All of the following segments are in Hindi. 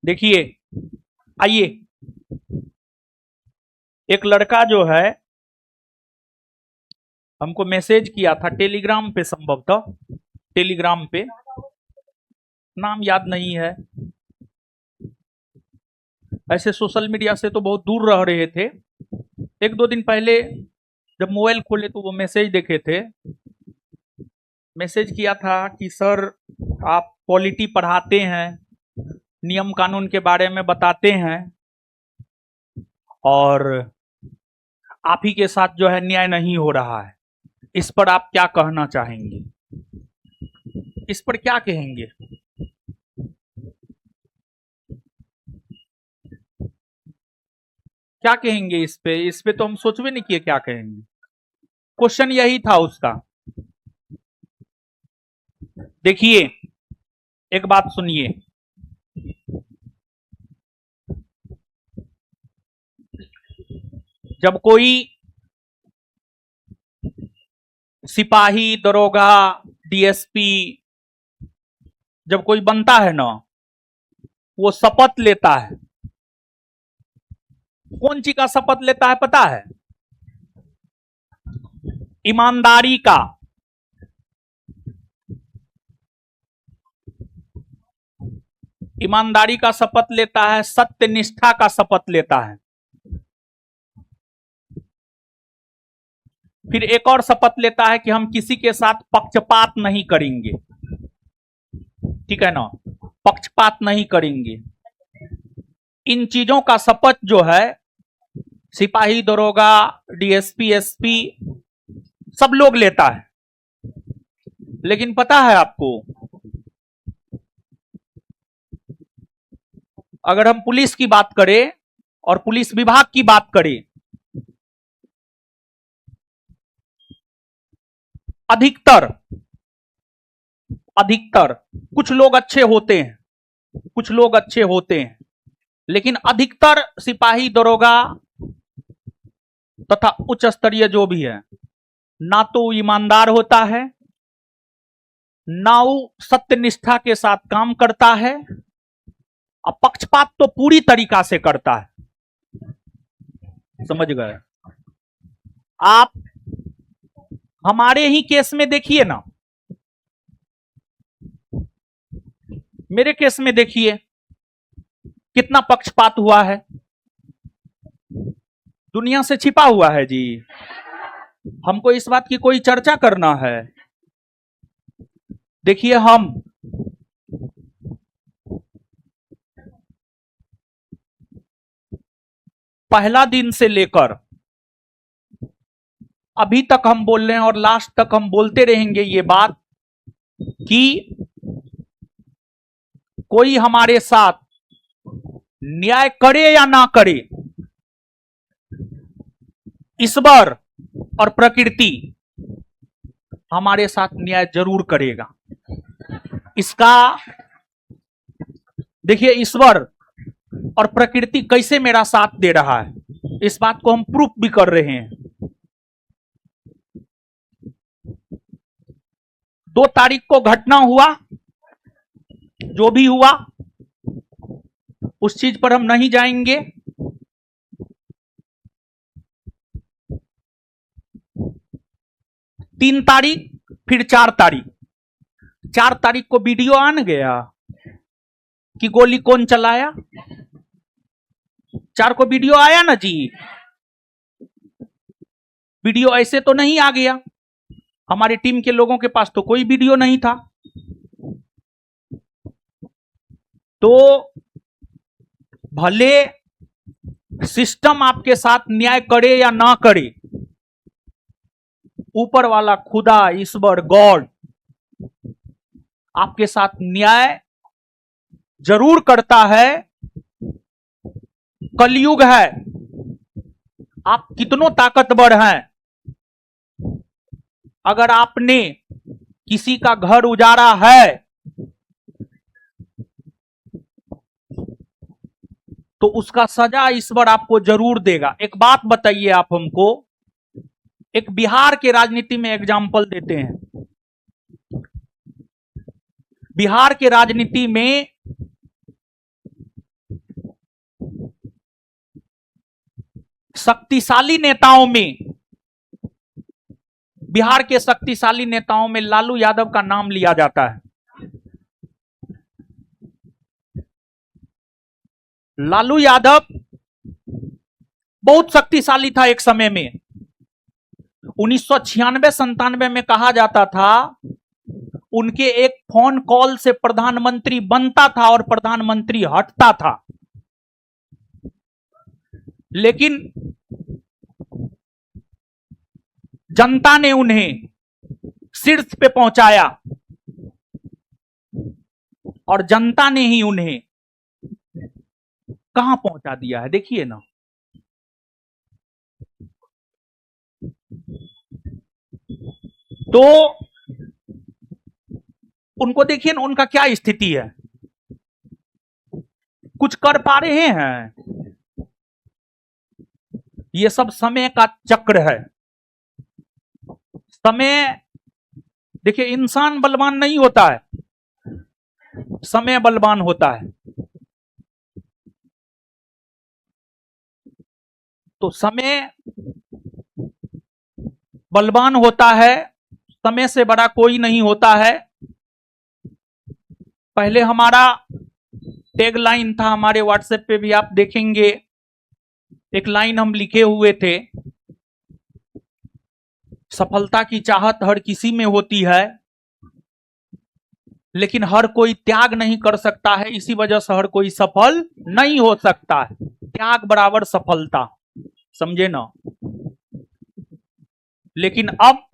देखिए, आइए, एक लड़का जो है हमको मैसेज किया था टेलीग्राम पे, संभवतः टेलीग्राम पे, नाम याद नहीं है। ऐसे सोशल मीडिया से तो बहुत दूर रह रहे थे। एक दो दिन पहले जब मोबाइल खोले तो वो मैसेज देखे थे। मैसेज किया था कि सर, आप पॉलिटी पढ़ाते हैं, नियम कानून के बारे में बताते हैं, और आप ही के साथ जो है न्याय नहीं हो रहा है। इस पर आप क्या कहना चाहेंगे? इस पर क्या कहेंगे? क्या कहेंगे इस पे? इस पे तो हम सोच भी नहीं किए क्या कहेंगे। क्वेश्चन यही था उसका। देखिए, एक बात सुनिए। जब कोई सिपाही, दरोगा, डीएसपी जब कोई बनता है ना, वो शपथ लेता है। कौन चीज का शपथ लेता है पता है? ईमानदारी का। ईमानदारी का शपथ लेता है, सत्य निष्ठा का शपथ लेता है। फिर एक और शपथ लेता है कि हम किसी के साथ पक्षपात नहीं करेंगे। ठीक है ना? पक्षपात नहीं करेंगे। इन चीजों का शपथ जो है सिपाही, दरोगा, डीएसपी, एसपी सब लोग लेता है। लेकिन पता है आपको, अगर हम पुलिस की बात करें और पुलिस विभाग की बात करें, अधिकतर अधिकतर कुछ लोग अच्छे होते हैं, कुछ लोग अच्छे होते हैं, लेकिन अधिकतर सिपाही, दरोगा तथा उच्च स्तरीय जो भी है, ना तो ईमानदार होता है, ना वो सत्य निष्ठा के साथ काम करता है, और पक्षपात तो पूरी तरीका से करता है। समझ गए आप? हमारे ही केस में देखिए ना, मेरे केस में देखिए कितना पक्षपात हुआ है। दुनिया से छिपा हुआ है जी। हमको इस बात की कोई चर्चा करना है? देखिए, हम पहला दिन से लेकर अभी तक हम बोल रहे हैं और लास्ट तक हम बोलते रहेंगे ये बात कि कोई हमारे साथ न्याय करे या ना करे, ईश्वर और प्रकृति हमारे साथ न्याय जरूर करेगा। इसका देखिए, ईश्वर और प्रकृति कैसे मेरा साथ दे रहा है, इस बात को हम प्रूफ भी कर रहे हैं। 2 तारीख को घटना हुआ, जो भी हुआ उस चीज पर हम नहीं जाएंगे। 3 तारीख, फिर 4 तारीख। 4 तारीख को वीडियो आ न गया कि गोली कौन चलाया? 4 को वीडियो आया ना जी। वीडियो ऐसे तो नहीं आ गया, हमारी टीम के लोगों के पास तो कोई वीडियो नहीं था। तो भले सिस्टम आपके साथ न्याय करे या ना करे, ऊपर वाला खुदा, ईश्वर, गॉड आपके साथ न्याय जरूर करता है। कलयुग है, आप कितनों ताकतवर हैं, अगर आपने किसी का घर उजाड़ा है तो उसका सजा ईश्वर आपको जरूर देगा। एक बात बताइए आप हमको, एक बिहार के राजनीति में एग्जाम्पल देते हैं। बिहार के राजनीति में शक्तिशाली नेताओं में, बिहार के शक्तिशाली नेताओं में लालू यादव का नाम लिया जाता है। लालू यादव बहुत शक्तिशाली था एक समय में। 1996-97 में कहा जाता था उनके एक फोन कॉल से प्रधानमंत्री बनता था और प्रधानमंत्री हटता था। लेकिन जनता ने उन्हें शीर्ष पे पहुंचाया और जनता ने ही उन्हें कहां पहुंचा दिया है, देखिए ना। तो उनको देखिए ना, उनका क्या स्थिति है, कुछ कर पा रहे हैं? ये सब समय का चक्र है। समय, देखिए, इंसान बलवान नहीं होता है, समय बलवान होता है। तो समय बलवान होता है, समय से बड़ा कोई नहीं होता है। पहले हमारा टैग लाइन था, हमारे व्हाट्सएप पे भी आप देखेंगे, एक लाइन हम लिखे हुए थे, सफलता की चाहत हर किसी में होती है, लेकिन हर कोई त्याग नहीं कर सकता है, इसी वजह से हर कोई सफल नहीं हो सकता है। त्याग बराबर सफलता, समझे ना। लेकिन अब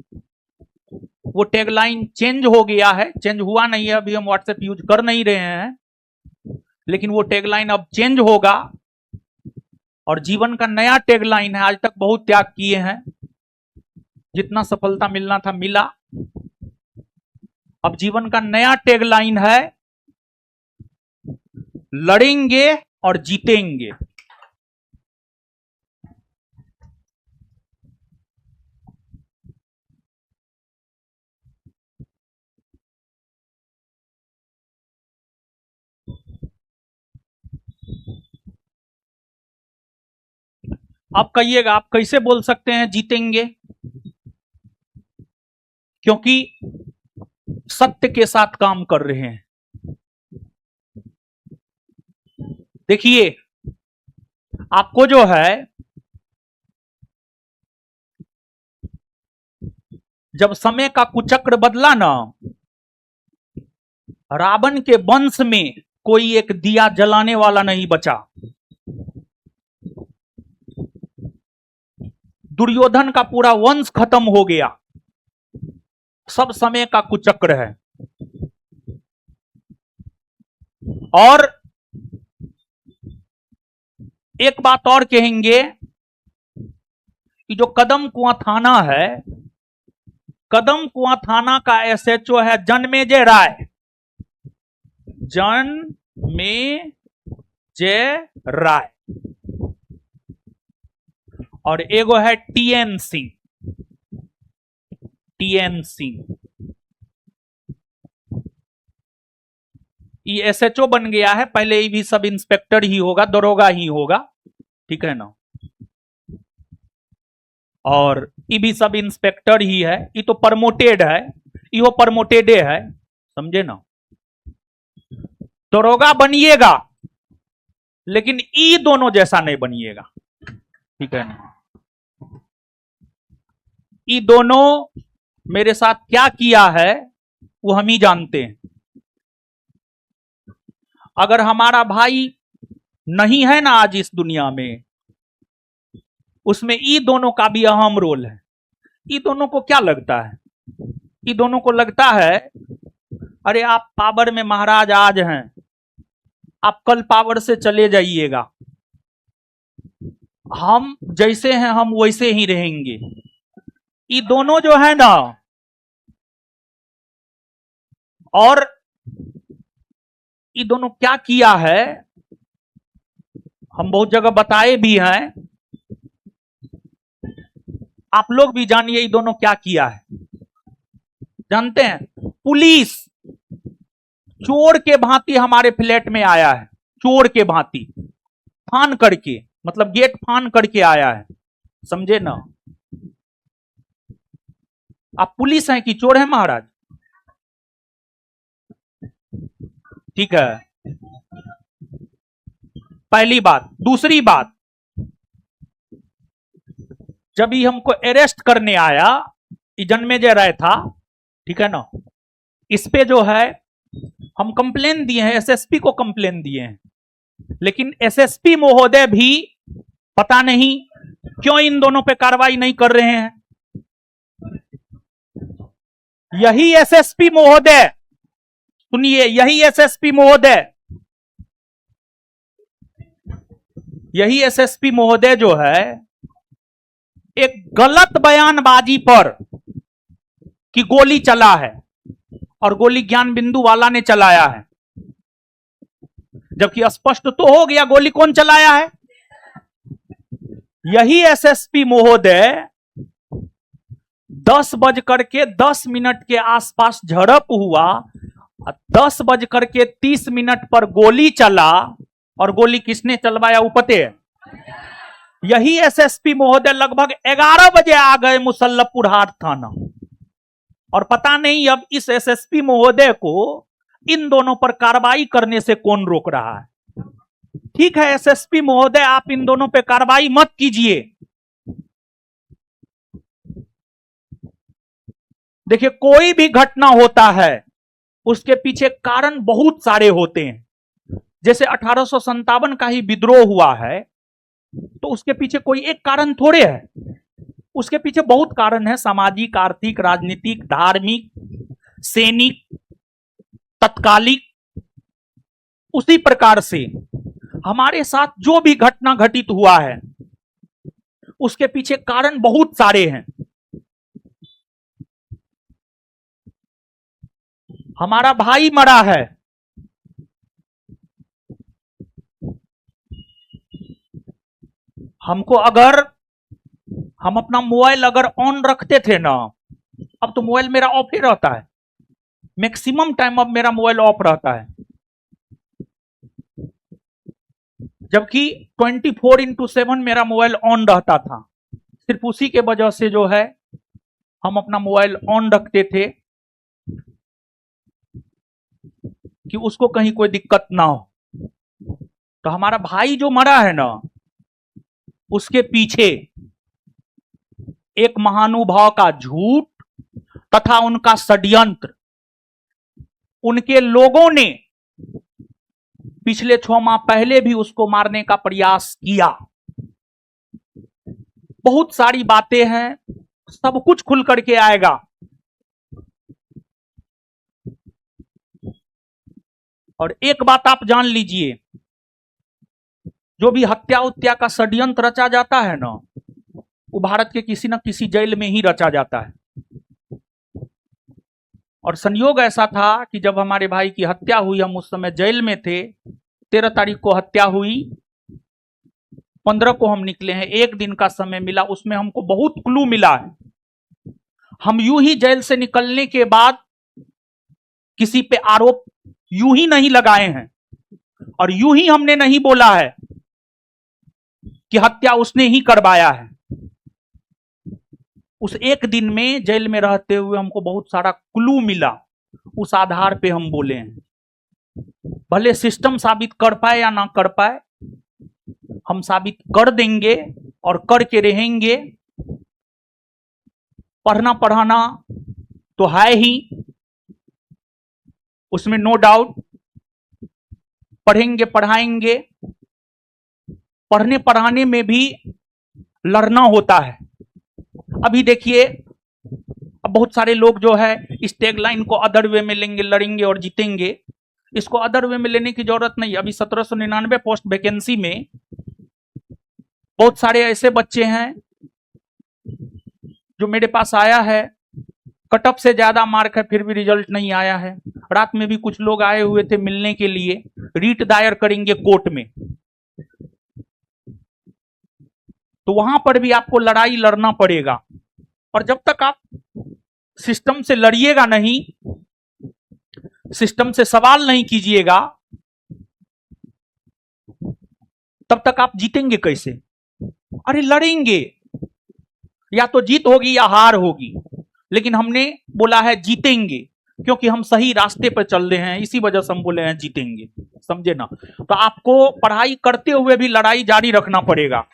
वो टैगलाइन चेंज हो गया है, चेंज हुआ नहीं है, अभी हम व्हाट्सएप यूज कर नहीं रहे हैं, लेकिन वो टैगलाइन अब चेंज होगा और जीवन का नया टैगलाइन है। आज तक बहुत त्याग किए हैं, जितना सफलता मिलना था मिला। अब जीवन का नया टैगलाइन है, लड़ेंगे और जीतेंगे। आप कहिएगा, आप कैसे बोल सकते हैं जीतेंगे? क्योंकि सत्य के साथ काम कर रहे हैं। देखिए, आपको जो है, जब समय का कुचक्र बदला ना, रावण के वंश में कोई एक दिया जलाने वाला नहीं बचा। दुर्योधन का पूरा वंश खत्म हो गया। सब समय का कुचक्र है। और एक बात और कहेंगे कि जो कदम कुआं थाना है, कदम कुआं थाना का एसएचओ है जन्मेजय राय, जन्मेजय राय, और एगो है टीएन सिंह, टीएन सिंह। ये एसएचओ बन गया है, पहले ये भी सब इंस्पेक्टर ही होगा, दरोगा ही होगा, ठीक है ना। और ये भी सब इंस्पेक्टर ही है, ये तो प्रमोटेड है, यो प्रमोटेड है, समझे ना। दरोगा बनिएगा लेकिन ई दोनों जैसा नहीं बनिएगा, ठीक है ना। ये दोनों मेरे साथ क्या किया है वो हम ही जानते हैं। अगर हमारा भाई नहीं है ना आज इस दुनिया में, उसमें ये दोनों का भी अहम रोल है। ये दोनों को क्या लगता है? ये दोनों को लगता है अरे आप पावर में महाराज आज हैं, आप कल पावर से चले जाइएगा, हम जैसे हैं हम वैसे ही रहेंगे। ये दोनों जो है ना, और ये दोनों क्या किया है हम बहुत जगह बताए भी हैं, आप लोग भी जानिए ये दोनों क्या किया है। जानते हैं, पुलिस चोर के भांति हमारे फ्लैट में आया है, चोर के भांति फान करके, मतलब गेट फान करके आया है, समझे ना। आप पुलिस हैं कि चोर हैं महाराज? ठीक है, पहली बात। दूसरी बात, जब ये हमको अरेस्ट करने आया, जन्मेजय राय था, ठीक है ना, इस पे जो है हम कंप्लेन दिए हैं, एसएसपी को कंप्लेन दिए हैं, लेकिन एसएसपी महोदय भी पता नहीं क्यों इन दोनों पे कार्रवाई नहीं कर रहे हैं। यही एसएसपी महोदय, सुनिए, यही एसएसपी महोदय, यही एसएसपी महोदय जो है एक गलत बयानबाजी पर कि गोली चला है और गोली ज्ञान बिंदु वाला ने चलाया है, जबकि स्पष्ट तो हो गया गोली कौन चलाया है। यही एसएसपी महोदय 10:10 के आसपास झड़प हुआ, 10:30 पर गोली चला, और गोली किसने चलवाया वो पते है। यही एसएसपी महोदय लगभग 11 बजे आ गए मुसल्लपुर हाट थाना, और पता नहीं अब इस एसएसपी महोदय को इन दोनों पर कार्रवाई करने से कौन रोक रहा है। ठीक है एसएसपी महोदय, आप इन दोनों पे कार्रवाई मत कीजिए। देखिए, कोई भी घटना होता है उसके पीछे कारण बहुत सारे होते हैं। जैसे 1857 का ही विद्रोह हुआ है, तो उसके पीछे कोई एक कारण थोड़े है, उसके पीछे बहुत कारण है, सामाजिक, आर्थिक, राजनीतिक, धार्मिक, सैनिक, तत्कालिक। उसी प्रकार से हमारे साथ जो भी घटना घटित हुआ है उसके पीछे कारण बहुत सारे हैं। हमारा भाई मरा है, हमको अगर हम अपना मोबाइल अगर ऑन रखते थे ना, अब तो मोबाइल मेरा ऑफ ही रहता है, मैक्सिमम टाइम अब मेरा मोबाइल ऑफ रहता है, जबकि 24/7 मेरा मोबाइल ऑन रहता था। सिर्फ उसी के वजह से जो है हम अपना मोबाइल ऑन रखते थे कि उसको कहीं कोई दिक्कत ना हो। तो हमारा भाई जो मरा है ना, उसके पीछे एक महानुभाव का झूठ तथा उनका षड्यंत्र, उनके लोगों ने पिछले 6 माह पहले भी उसको मारने का प्रयास किया। बहुत सारी बातें हैं, सब कुछ खुल करके आएगा। और एक बात आप जान लीजिए, जो भी हत्या उत्या का षड्यंत्र रचा जाता है ना, वो भारत के किसी न किसी जेल में ही रचा जाता है। और संयोग ऐसा था कि जब हमारे भाई की हत्या हुई, हम उस समय जेल में थे। 13 तारीख को हत्या हुई, 15 को हम निकले हैं, 1 दिन का समय मिला, उसमें हमको बहुत क्लू मिला है। हम यूं ही जेल से निकलने के बाद किसी पे आरोप यूं ही नहीं लगाए हैं, और यूं ही हमने नहीं बोला है कि हत्या उसने ही करवाया है। उस 1 दिन में जेल में रहते हुए हमको बहुत सारा क्लू मिला, उस आधार पे हम बोले हैं। भले सिस्टम साबित कर पाए या ना कर पाए, हम साबित कर देंगे और करके रहेंगे। पढ़ना पढ़ाना तो है ही, उसमें नो डाउट, पढ़ेंगे पढ़ाएंगे। पढ़ने पढ़ाने में भी लड़ना होता है। अभी देखिए, अब बहुत सारे लोग जो है इस टैगलाइन को अदर वे में लेंगे, लड़ेंगे और जीतेंगे। इसको अदर वे में लेने की जरूरत नहीं। अभी 1799 पोस्ट वैकेंसी में बहुत सारे ऐसे बच्चे हैं जो मेरे पास आया है, कट ऑफ से ज्यादा मार्क है फिर भी रिजल्ट नहीं आया है। रात में भी कुछ लोग आए हुए थे मिलने के लिए, रीट दायर करेंगे कोर्ट में, तो वहां पर भी आपको लड़ाई लड़ना पड़ेगा। और जब तक आप सिस्टम से लड़िएगा नहीं, सिस्टम से सवाल नहीं कीजिएगा, तब तक आप जीतेंगे कैसे? अरे लड़ेंगे, या तो जीत होगी या हार होगी, लेकिन हमने बोला है जीतेंगे, क्योंकि हम सही रास्ते पर चल रहे हैं, इसी वजह से हम बोले हैं जीतेंगे। समझे ना? तो आपको पढ़ाई करते हुए भी लड़ाई जारी रखना पड़ेगा।